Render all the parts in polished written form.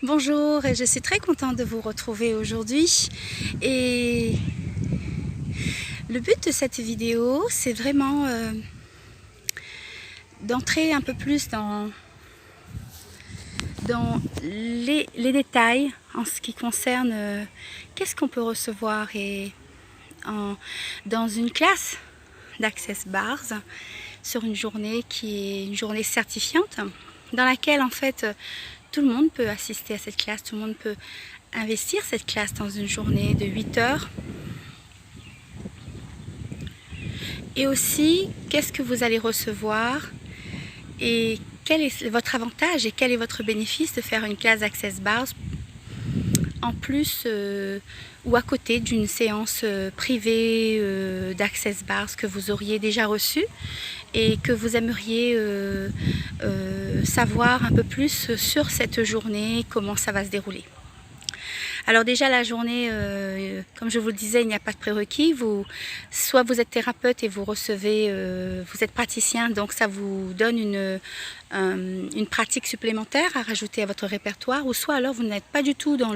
Bonjour, et je suis très contente de vous retrouver aujourd'hui. Et le but de cette vidéo, c'est vraiment d'entrer un peu plus dans les détails en ce qui concerne qu'est-ce qu'on peut recevoir dans une classe d'Access Bars sur une journée qui est une journée certifiante, dans laquelle en fait tout le monde peut assister à cette classe, tout le monde peut investir cette classe dans une journée de 8 heures. Et aussi, qu'est-ce que vous allez recevoir et quel est votre avantage et quel est votre bénéfice de faire une classe d'Access Bars en plus ou à côté d'une séance privée d'Access Bars que vous auriez déjà reçue et que vous aimeriez savoir un peu plus sur cette journée, comment ça va se dérouler. Alors déjà la journée, comme je vous le disais, il n'y a pas de prérequis. Soit vous êtes thérapeute et vous recevez, vous êtes praticien, donc ça vous donne une pratique supplémentaire à rajouter à votre répertoire, ou soit alors vous n'êtes pas du tout dans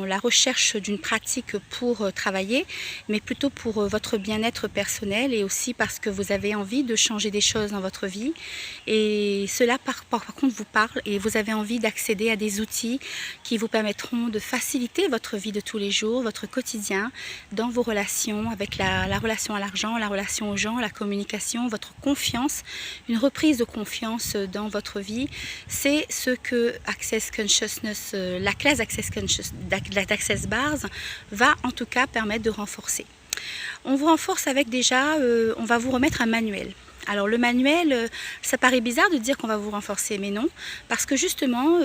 la recherche d'une pratique pour travailler, mais plutôt pour votre bien-être personnel et aussi parce que vous avez envie de changer des choses dans votre vie et cela par contre vous parle et vous avez envie d'accéder à des outils qui vous permettront de faciliter votre vie de tous les jours, votre quotidien, dans vos relations, avec la relation à l'argent, la relation aux gens, la communication, votre confiance, une reprise de confiance dans votre vie. C'est ce que Access Consciousness, la classe d'Access Bars va en tout cas permettre de renforcer. On vous renforce avec déjà, on va vous remettre un manuel. Alors le manuel, ça paraît bizarre de dire qu'on va vous renforcer, mais non, parce que justement,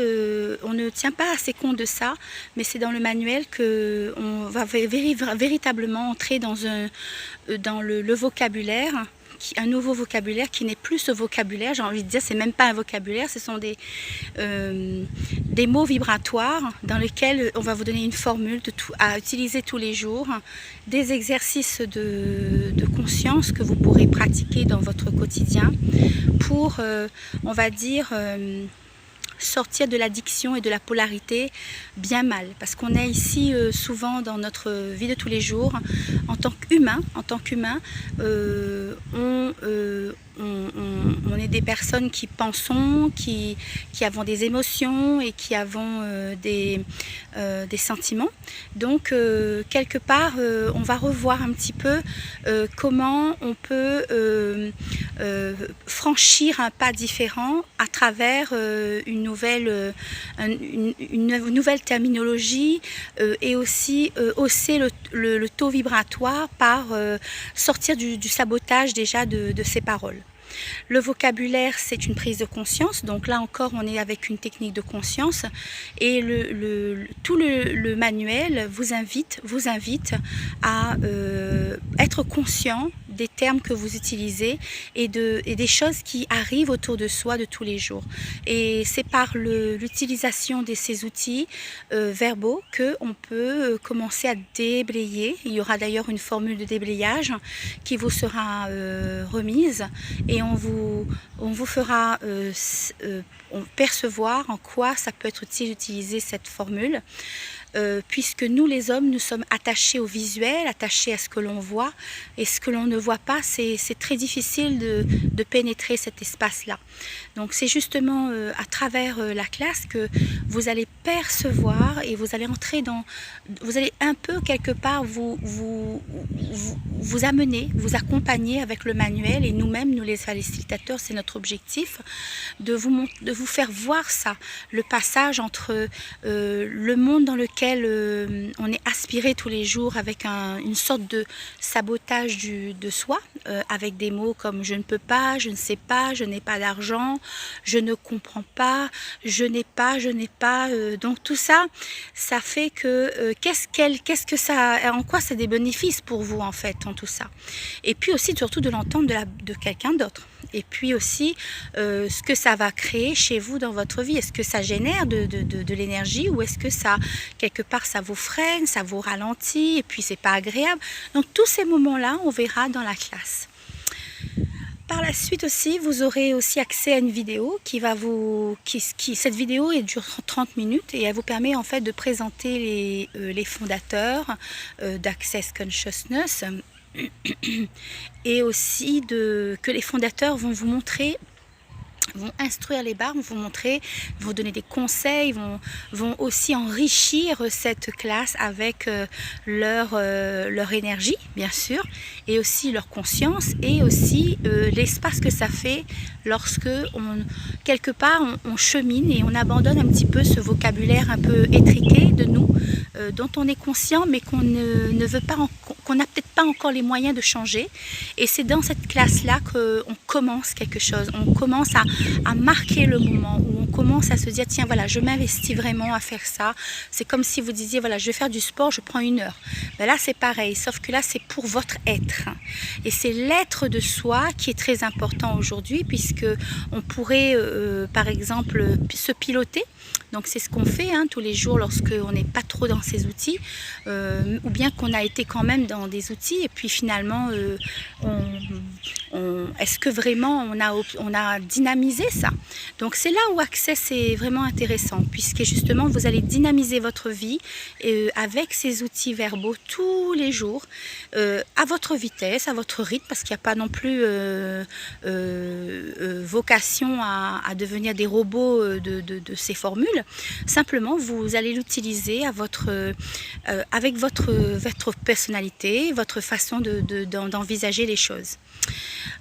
on ne tient pas assez compte de ça, mais c'est dans le manuel qu'on va véritablement entrer dans le vocabulaire, un nouveau vocabulaire qui n'est plus ce vocabulaire, j'ai envie de dire, c'est même pas un vocabulaire, ce sont des mots vibratoires dans lesquels on va vous donner une formule à utiliser tous les jours, des exercices de conscience que vous pourrez pratiquer dans votre quotidien pour, on va dire, sortir de l'addiction et de la polarité bien mal, parce qu'on est ici souvent dans notre vie de tous les jours en tant qu'humain, on est des personnes qui pensons, qui avons des émotions et qui avons des sentiments. Donc quelque part on va revoir un petit peu comment on peut franchir un pas différent à travers une nouvelle terminologie et aussi hausser le taux vibratoire par sortir du sabotage déjà de ces paroles. Le vocabulaire, c'est une prise de conscience, donc là encore on est avec une technique de conscience et tout le manuel vous invite à être conscient des termes que vous utilisez et des choses qui arrivent autour de soi de tous les jours. Et c'est par l'utilisation de ces outils verbaux qu'on peut commencer à déblayer. Il y aura d'ailleurs une formule de déblayage qui vous sera remise et on vous fera percevoir en quoi ça peut être utile d'utiliser cette formule. Puisque nous les hommes, nous sommes attachés au visuel, attachés à ce que l'on voit, et ce que l'on ne voit pas, c'est très difficile de pénétrer cet espace-là. Donc c'est justement à travers la classe que vous allez percevoir et vous allez entrer vous allez un peu quelque part vous amener, vous accompagner avec le manuel, et nous-mêmes, nous les facilitateurs, c'est notre objectif de vous faire voir ça, le passage entre le monde dans lequel on est aspiré tous les jours avec une sorte de sabotage de soi, avec des mots comme je ne peux pas, je ne sais pas, je n'ai pas d'argent, je ne comprends pas, je n'ai pas, donc tout ça, ça fait que qu'est-ce que ça, en quoi c'est des bénéfices pour vous en fait, en tout ça. Et puis aussi surtout de l'entendre de quelqu'un d'autre. Et puis aussi ce que ça va créer chez vous dans votre vie. Est-ce que ça génère de l'énergie, ou est-ce que ça, quelque part, ça vous freine, ça vous ralentit et puis c'est pas agréable. Donc tous ces moments-là, on verra dans la classe. Par la suite aussi, vous aurez aussi accès à une vidéo qui va cette vidéo dure 30 minutes et elle vous permet en fait de présenter les fondateurs d'Access Consciousness et aussi que les fondateurs vont vous montrer, vont instruire les bars, vont vous montrer, vont donner des conseils, vont aussi enrichir cette classe avec leur énergie, bien sûr, et aussi leur conscience, et aussi l'espace que ça fait lorsque quelque part on chemine et on abandonne un petit peu ce vocabulaire un peu étriqué de nous, dont on est conscient mais qu'on ne veut pas, qu'on n'a peut-être pas encore les moyens de changer. Et c'est dans cette classe-là qu'on commence quelque chose, on commence à marquer le moment où on commence à se dire tiens voilà, je m'investis vraiment à faire ça. C'est comme si vous disiez voilà, je vais faire du sport, je prends 1 heure. Ben là c'est pareil, sauf que là c'est pour votre être. Et c'est l'être de soi qui est très important aujourd'hui, puisque on pourrait par exemple se piloter. Donc c'est ce qu'on fait tous les jours lorsqu'on n'est pas trop dans ces outils, ou bien qu'on a été quand même dans des outils et puis finalement est-ce que vraiment on a dynamisé ça? Donc c'est là où Access est vraiment intéressant, puisque justement vous allez dynamiser votre vie avec ces outils verbaux tous les jours, à votre vitesse, à votre rythme, parce qu'il n'y a pas non plus vocation à devenir des robots de ces formules. Simplement vous allez l'utiliser avec votre personnalité, votre façon d'envisager les choses.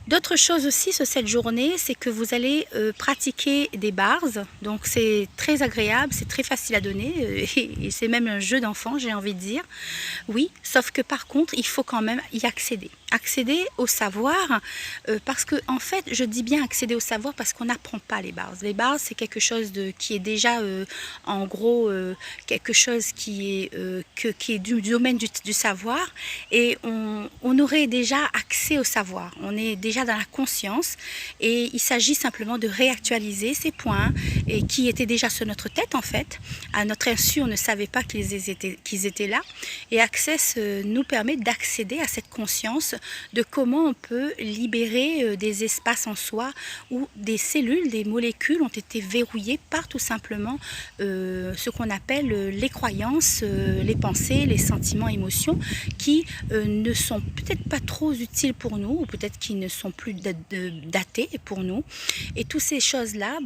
D'autres choses aussi sur cette journée, c'est que vous allez pratiquer des bars, donc c'est très agréable, c'est très facile à donner, et c'est même un jeu d'enfant, j'ai envie de dire. Oui, sauf que par contre, il faut quand même y accéder. Accéder au savoir, parce que en fait, je dis bien accéder au savoir parce qu'on n'apprend pas les bars. Les bars, c'est quelque chose qui est déjà, en gros, quelque chose qui est du domaine du savoir, et on aurait déjà accès au savoir. On est déjà dans la conscience, et il s'agit simplement de réactualiser ces points et qui étaient déjà sur notre tête en fait. À notre insu, on ne savait pas qu'ils étaient là, et Access nous permet d'accéder à cette conscience de comment on peut libérer des espaces en soi où des cellules, des molécules ont été verrouillées par tout simplement ce qu'on appelle les croyances, les pensées, les sentiments, émotions qui ne sont peut-être pas trop utiles pour nous, ou peut-être qui ne sont plus datés pour nous. Et toutes ces choses-là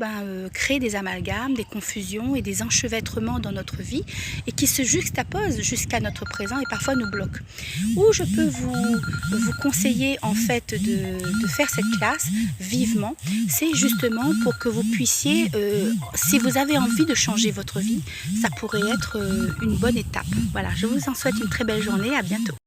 créent des amalgames, des confusions et des enchevêtrements dans notre vie, et qui se juxtaposent jusqu'à notre présent et parfois nous bloquent. Où je peux vous conseiller en fait de faire cette classe vivement, c'est justement pour que vous puissiez, si vous avez envie de changer votre vie, ça pourrait être une bonne étape. Voilà, je vous en souhaite une très belle journée, à bientôt.